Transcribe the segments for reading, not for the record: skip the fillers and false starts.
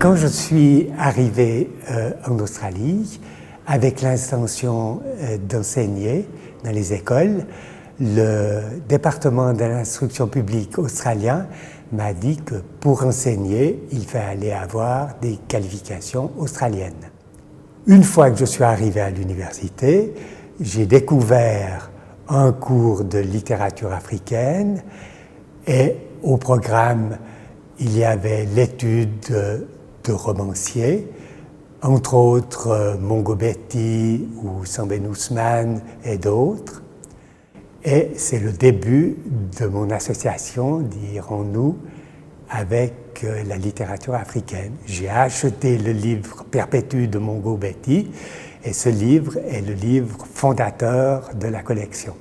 Quand je suis arrivé en Australie, avec l'intention d'enseigner dans les écoles, le département de l'instruction publique australien m'a dit que pour enseigner, il fallait avoir des qualifications australiennes. Une fois que je suis arrivé à l'université, j'ai découvert un cours de littérature africaine et au programme, il y avait l'étude de romanciers, entre autres Mongo Betty ou Sambène Ousmane et d'autres. Et c'est le début de mon association, dirons-nous, avec la littérature africaine. J'ai acheté le livre Perpétue de Mongo Betty et ce livre est le livre fondateur de la collection.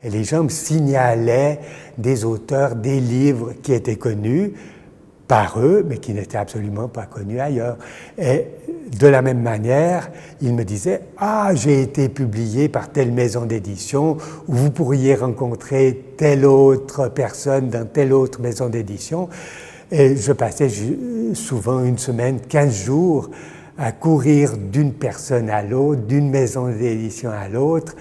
Et les gens me signalaient des auteurs, des livres qui étaient connus par eux, mais qui n'étaient absolument pas connus ailleurs. Et de la même manière, ils me disaient « Ah, j'ai été publié par telle maison d'édition, ou vous pourriez rencontrer telle autre personne dans telle autre maison d'édition. » Et je passais souvent une semaine, 15 jours, à courir d'une personne à l'autre, d'une maison d'édition à l'autre.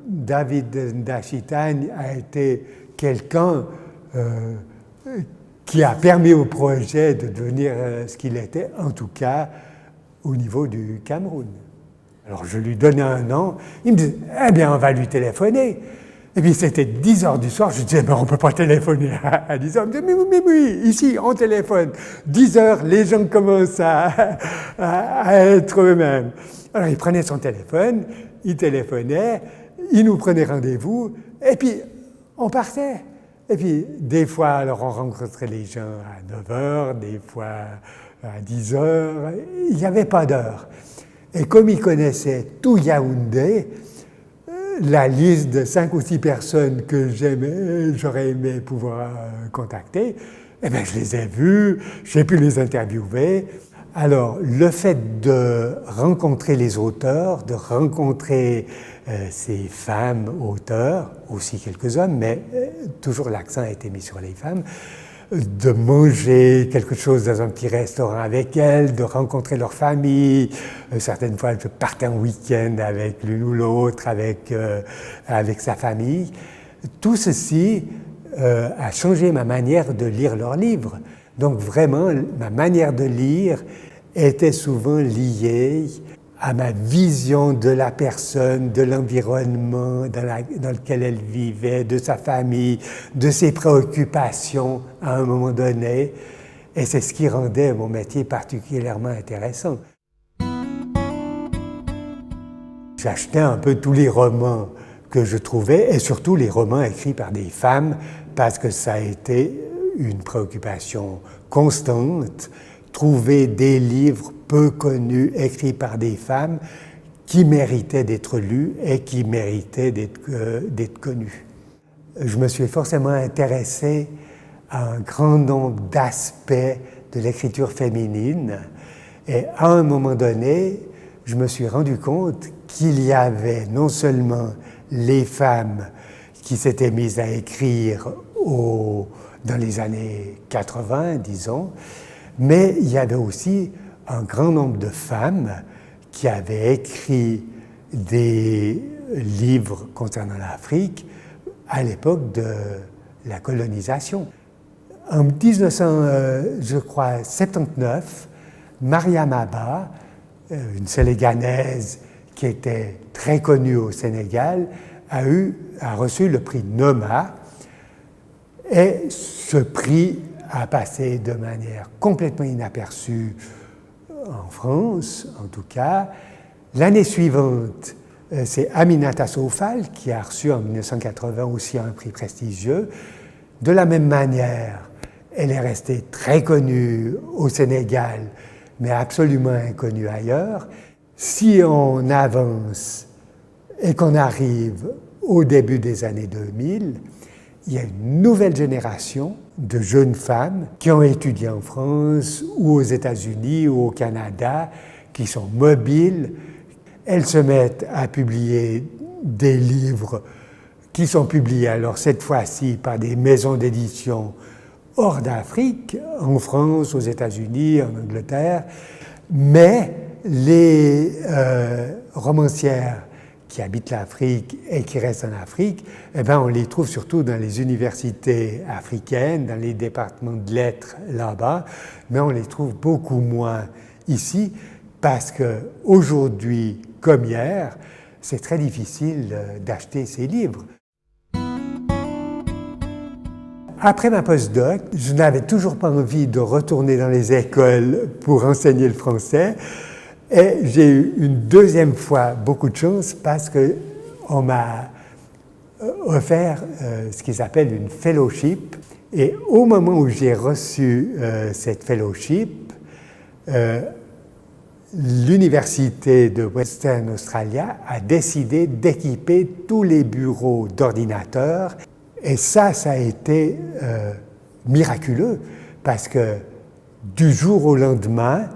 David Ndachitane a été quelqu'un qui a permis au projet de devenir ce qu'il était, en tout cas au niveau du Cameroun. Alors je lui donnais un nom, il me disait « Eh bien, on va lui téléphoner ». Et puis c'était 10 heures du soir, je disais « Mais on ne peut pas téléphoner à 10 heures ». Il me disait « Mais oui, ici, on téléphone. 10 heures, les gens commencent à être eux-mêmes ». Alors il prenait son téléphone, il téléphonait, il nous prenait rendez-vous, et puis on partait. Et puis, des fois, alors on rencontrait les gens à 9 heures, des fois à 10 heures, il n'y avait pas d'heure. Et comme ils connaissaient tout Yaoundé, la liste de 5 ou 6 personnes que j'aurais aimé pouvoir contacter, eh bien, je les ai vus, j'ai pu les interviewer. Alors, le fait de rencontrer les auteurs, de rencontrer ces femmes auteurs, aussi quelques hommes, mais toujours l'accent a été mis sur les femmes, de manger quelque chose dans un petit restaurant avec elles, de rencontrer leur famille. Certaines fois, je partais en week-end avec l'une ou l'autre, avec sa famille. Tout ceci a changé ma manière de lire leurs livres. Donc vraiment, ma manière de lire était souvent liée à ma vision de la personne, de l'environnement dans lequel elle vivait, de sa famille, de ses préoccupations à un moment donné. Et c'est ce qui rendait mon métier particulièrement intéressant. J'achetais un peu tous les romans que je trouvais, et surtout les romans écrits par des femmes, parce que ça a été une préoccupation constante, trouver des livres peu connus, écrits par des femmes, qui méritaient d'être lus et qui méritaient d'être connus. Je me suis forcément intéressé à un grand nombre d'aspects de l'écriture féminine, et à un moment donné, je me suis rendu compte qu'il y avait non seulement les femmes qui s'étaient mises à écrire dans les années 80, disons, mais il y avait aussi un grand nombre de femmes qui avaient écrit des livres concernant l'Afrique à l'époque de la colonisation. En 1979, Mariam Abba, une Sénégalaise qui était très connue au Sénégal, a reçu le prix Noma, et ce prix a passé de manière complètement inaperçue en France, en tout cas. L'année suivante, c'est Aminata Soufal qui a reçu en 1980 aussi un prix prestigieux. De la même manière, elle est restée très connue au Sénégal, mais absolument inconnue ailleurs. Si on avance et qu'on arrive au début des années 2000, il y a une nouvelle génération de jeunes femmes qui ont étudié en France ou aux États-Unis ou au Canada, qui sont mobiles. Elles se mettent à publier des livres qui sont publiés alors cette fois-ci par des maisons d'édition hors d'Afrique, en France, aux États-Unis, en Angleterre, mais les romancières qui habitent l'Afrique et qui restent en Afrique, eh bien, on les trouve surtout dans les universités africaines, dans les départements de lettres là-bas, mais on les trouve beaucoup moins ici parce qu'aujourd'hui, comme hier, c'est très difficile d'acheter ces livres. Après ma postdoc, je n'avais toujours pas envie de retourner dans les écoles pour enseigner le français. Et j'ai eu une deuxième fois beaucoup de chance parce qu'on m'a offert ce qu'ils appellent une fellowship. Et au moment où j'ai reçu cette fellowship, l'Université de Western Australia a décidé d'équiper tous les bureaux d'ordinateurs. Et ça a été miraculeux parce que du jour au lendemain,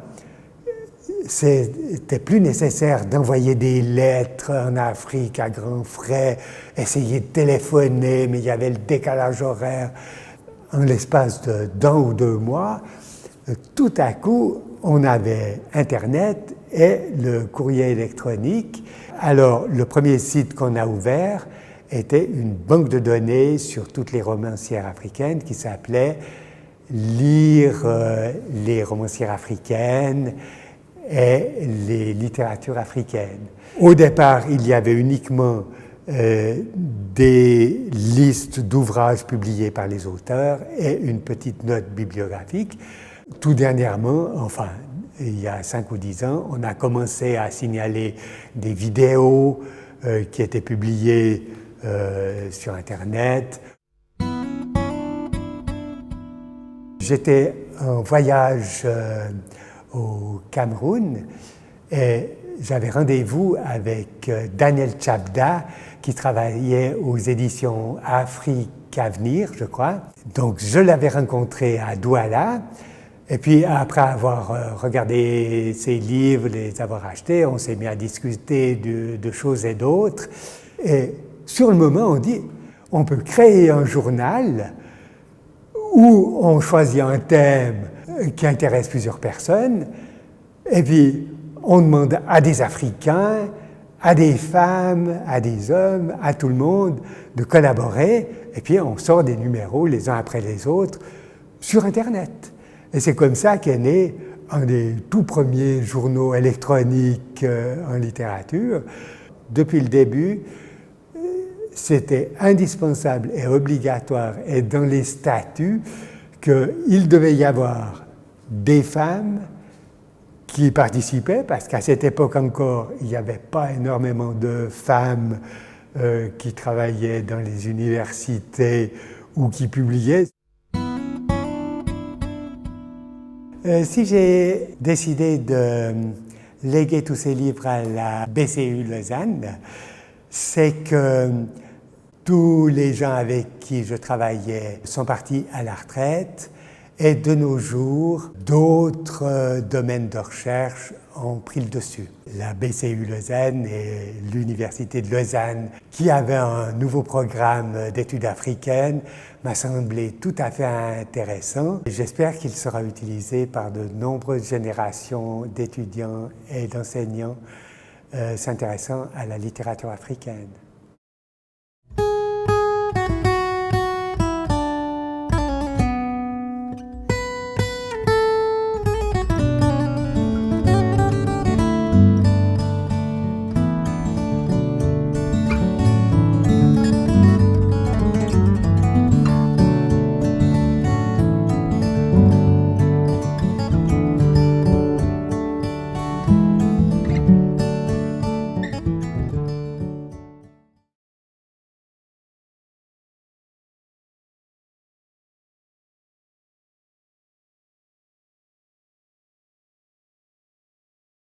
c'était plus nécessaire d'envoyer des lettres en Afrique à grands frais, essayer de téléphoner, mais il y avait le décalage horaire. En l'espace d'un ou 2 mois, tout à coup, on avait Internet et le courrier électronique. Alors, le premier site qu'on a ouvert était une banque de données sur toutes les romancières africaines qui s'appelait « Lire les romancières africaines » et les littératures africaines. Au départ, il y avait uniquement des listes d'ouvrages publiés par les auteurs et une petite note bibliographique. Tout dernièrement, enfin, il y a 5 ou 10 ans, on a commencé à signaler des vidéos qui étaient publiées sur Internet. J'étais en voyage au Cameroun et j'avais rendez-vous avec Daniel Tchabda qui travaillait aux éditions Afrique Avenir, je crois. Donc je l'avais rencontré à Douala et puis après avoir regardé ses livres, les avoir achetés, on s'est mis à discuter de choses et d'autres. Et sur le moment, on dit on peut créer un journal où on choisit un thème qui intéresse plusieurs personnes, et puis on demande à des Africains, à des femmes, à des hommes, à tout le monde de collaborer, et puis on sort des numéros les uns après les autres sur Internet. Et c'est comme ça qu'est né un des tout premiers journaux électroniques en littérature. Depuis le début, c'était indispensable et obligatoire et dans les statuts qu'il devait y avoir des femmes qui participaient, parce qu'à cette époque encore, il n'y avait pas énormément de femmes qui travaillaient dans les universités ou qui publiaient. Si j'ai décidé de léguer tous ces livres à la BCU Lausanne, c'est que tous les gens avec qui je travaillais sont partis à la retraite et de nos jours, d'autres domaines de recherche ont pris le dessus. La BCU Lausanne et l'Université de Lausanne, qui avait un nouveau programme d'études africaines, m'a semblé tout à fait intéressant. J'espère qu'il sera utilisé par de nombreuses générations d'étudiants et d'enseignants s'intéressant à la littérature africaine.